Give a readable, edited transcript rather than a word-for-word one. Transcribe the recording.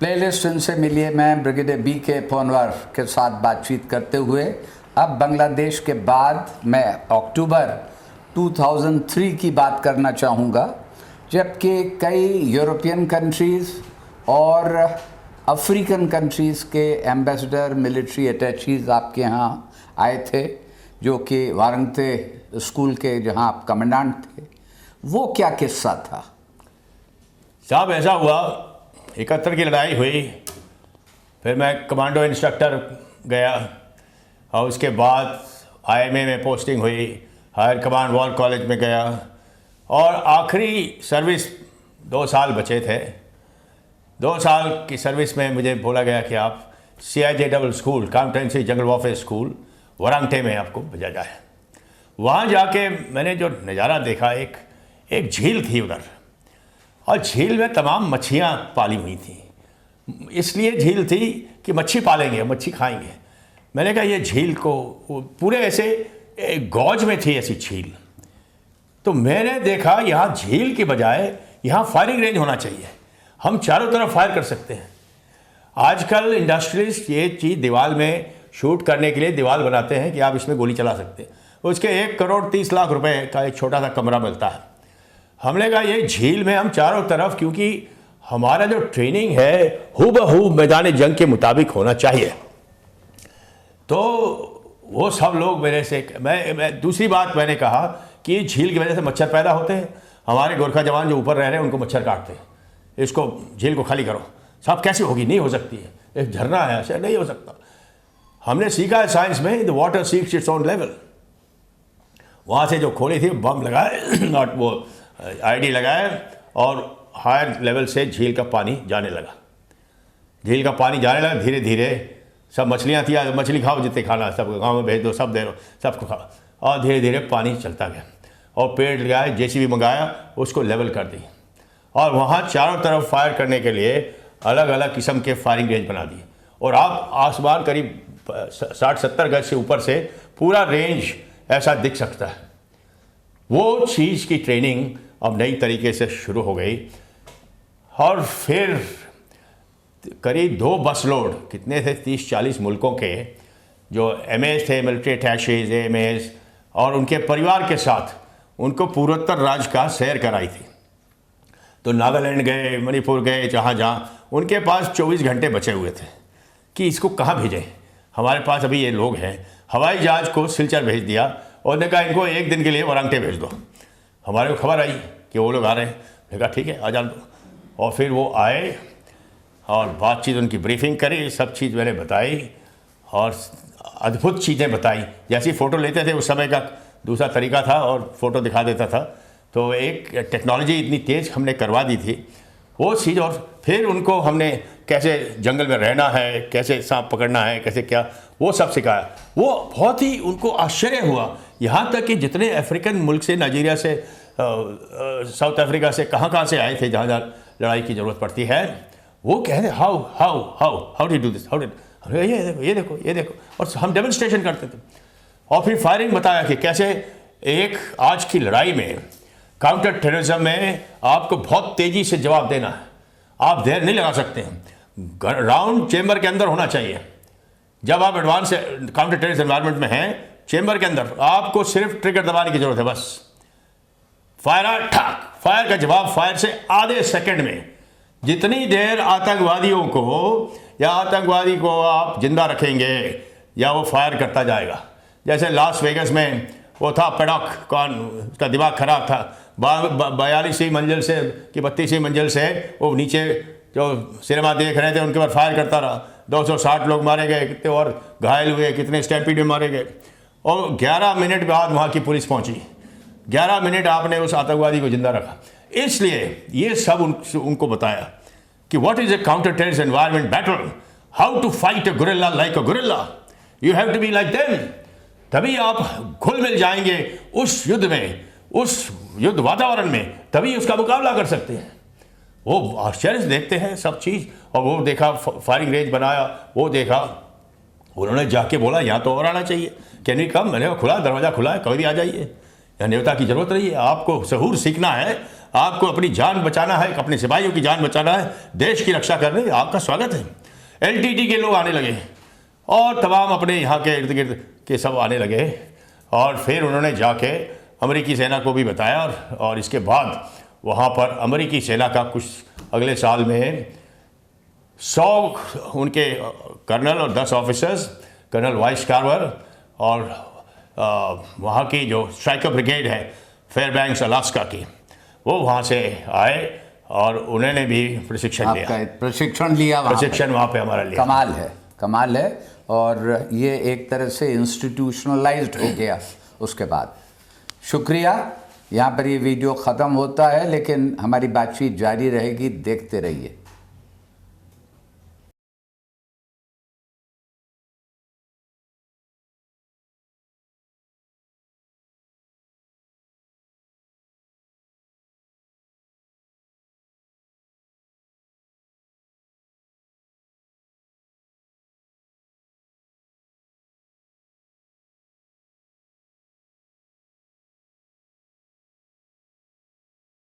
Playlist इनसे मिलिए मैं ब्रिगेडियर BK पनवार के साथ बातचीत करते हुए अब बांग्लादेश के बाद मैं अक्टूबर 2003 की बात करना चाहूँगा, जबकि कई यूरोपियन कंट्रीज़ और अफ्रीकन कंट्रीज़ के एम्बेसडर, मिलिट्री अटैचीज़ आपके यहाँ आए थे, जो कि वारंगते स्कूल के जहाँ आप कमांडेंट थे। वो क्या किस्सा था साहब? ऐसा हुआ 71 की लड़ाई हुई, फिर मैं कमांडो इंस्ट्रक्टर गया और उसके बाद IMA में पोस्टिंग हुई, हायर कमांड वॉर कॉलेज में गया और आखिरी सर्विस 2 साल बचे थे। 2 साल की सर्विस में मुझे बोला गया कि आप CIJ school, comprehensive general warfare school Vairengte में आपको भेजा जाए। वहाँ जाके मैंने जो नज़ारा देखा, एक झील थी उधर, और झील में तमाम मच्छियाँ पाली हुई थी। इसलिए झील थी कि मच्छी पालेंगे, मच्छी खाएंगे। मैंने कहा ये झील को पूरे ऐसे गौज में थी ऐसी झील। तो मैंने देखा यहाँ झील के बजाय यहाँ फायरिंग रेंज होना चाहिए, हम चारों तरफ फायर कर सकते हैं। आजकल इंडस्ट्रियलिस्ट ये चीज़ दीवार में शूट करने के लिए दीवार बनाते हैं कि आप इसमें गोली चला सकते हैं। उसके 1 करोड़ 30 लाख रुपए का एक छोटा सा कमरा मिलता है। हमने कहा ये झील में हम चारों तरफ, क्योंकि हमारा जो ट्रेनिंग है हूबहू मैदान जंग के मुताबिक होना चाहिए। तो वो सब लोग मेरे से मैं दूसरी बात मैंने कहा कि झील की वजह से मच्छर पैदा होते हैं, हमारे गोरखा जवान जो ऊपर रह रहे हैं उनको मच्छर काटते हैं, इसको झील को खाली करो। साहब कैसे होगी? नहीं हो सकती है, एक झरना है, ऐसे नहीं हो सकता। हमने सीखा है साइंस में, the water seeks its own level. वहाँ से जो खोली थी बम लगाए नॉट वो ID लगाए और हायर लेवल से झील का पानी जाने लगा। झील का पानी जाने लगा धीरे धीरे। सब मछलियाँ थी, मछली खाओ जितने खाना, सब गांव में भेज दो, सब दे दो, सबको खाओ। और धीरे धीरे पानी चलता गया और पेड़ लगाए, JCB मंगाया, उसको लेवल कर दी और वहाँ चारों तरफ फायर करने के लिए अलग अलग किस्म के फायरिंग रेंज बना दिए। और आप आसमान करीब 60-70 गज से ऊपर से पूरा रेंज ऐसा दिख सकता है। वो चीज़ की ट्रेनिंग अब नई तरीके से शुरू हो गई। और फिर करीब 2 बस लोड, कितने थे, 30-40 मुल्कों के जो MAs थे, मिलिट्री अटैचेज, AMAs, और उनके परिवार के साथ उनको पूर्वोत्तर राज्य का सैर कराई थी। तो नागालैंड गए, मणिपुर गए, जहाँ उनके पास 24 घंटे बचे हुए थे कि इसको कहाँ भेजें। हमारे पास अभी ये लोग हैं। हवाई जहाज़ को सिलचर भेज दिया और ने कहा इनको 1 दिन के लिए वारंगटे भेज दो। हमारे को खबर आई कि वो लोग आ रहे हैं। मैंने कहा ठीक है, आ जान दो। और फिर वो आए और बातचीत, उनकी ब्रीफिंग करी, सब चीज़ मैंने बताई और अद्भुत चीज़ें बताई। जैसी फ़ोटो लेते थे, उस समय का दूसरा तरीका था और फ़ोटो दिखा देता था, तो एक टेक्नोलॉजी इतनी तेज़ हमने करवा दी थी वो चीज़। और फिर उनको हमने कैसे जंगल में रहना है, कैसे सांप पकड़ना है, कैसे क्या, वो सब सिखाया। वो बहुत ही उनको आश्चर्य हुआ। यहाँ तक कि जितने अफ्रीकन मुल्क से, नाइजीरिया से, साउथ अफ्रीका से, कहाँ से आए थे जहाँ लड़ाई की ज़रूरत पड़ती है, वो कह रहे how do this, how did, ये देखो। और हम डेमोन्स्ट्रेशन करते थे और फिर फायरिंग बताया कि कैसे एक आज की लड़ाई में, काउंटर टेररिज्म में आपको बहुत तेज़ी से जवाब देना है। आप देर नहीं लगा सकते हैं, राउंड चेंबर के अंदर होना चाहिए। जब आप एडवांस काउंटर टेररिस्ट एनवायरनमेंट में हैं, चेंबर के अंदर आपको सिर्फ ट्रिगर दबाने की जरूरत है, बस। फायर, ठाक, फायर का जवाब फायर से आधे सेकंड में। जितनी देर आतंकवादियों को या आतंकवादी को आप जिंदा रखेंगे या वो फायर करता जाएगा। जैसे लास वेगस में वो था पेडॉक, कौन, उसका दिमाग खराब था, 42वीं मंजिल से कि 32वीं मंजिल से वो नीचे जो सिनेमा देख रहे थे उनके ऊपर फायर करता रहा। 260 लोग मारे गए, कितने और घायल हुए, कितने स्टैम्पीड में मारे गए। और 11 मिनट बाद वहाँ की पुलिस पहुँची। 11 मिनट आपने उस आतंकवादी को जिंदा रखा। इसलिए ये सब उनको बताया कि what is a counter terrorist environment battle, how to fight a guerrilla like a guerrilla, you have to be like them. तभी आप घुल मिल जाएंगे उस युद्ध में, उस युद्ध वातावरण में, तभी उसका मुकाबला कर सकते हैं। वो आश्चर्य से देखते हैं सब चीज़। और वो देखा, फायरिंग रेंज बनाया, वो देखा। उन्होंने जाके बोला यहाँ तो और आना चाहिए, कैन वी कम। मैंने खुला, दरवाज़ा खुला है, कभी भी आ जाइए, यहाँ न्योता की ज़रूरत नहीं है। आपको सहूर सीखना है, आपको अपनी जान बचाना है, अपने सिपाहियों की जान बचाना है, देश की रक्षा करने, आपका स्वागत है। एलटीटी के लोग आने लगे और तमाम अपने यहाँ के इर्द गिर्द के सब आने लगे और फिर उन्होंने जाके अमेरिकी सेना को भी बताया और इसके बाद वहाँ पर अमेरिकी सेना का कुछ अगले साल में 100 उनके कर्नल और 10 ऑफिसर्स, कर्नल वाइस कार्वर और वहाँ की जो स्ट्राइकर ब्रिगेड है फेयरबैंक्स अलास्का की, वो वहाँ से आए और उन्होंने भी प्रशिक्षण लिया। आपका प्रशिक्षण लिया वहाँ पे। प्रशिक्षण वहाँ पे हमारा लिया। कमाल है और ये एक तरह से इंस्टीट्यूशनलाइज्ड हो गया उसके बाद। शुक्रिया। यहाँ पर ये वीडियो ख़त्म होता है लेकिन हमारी बातचीत जारी रहेगी, देखते रहिए।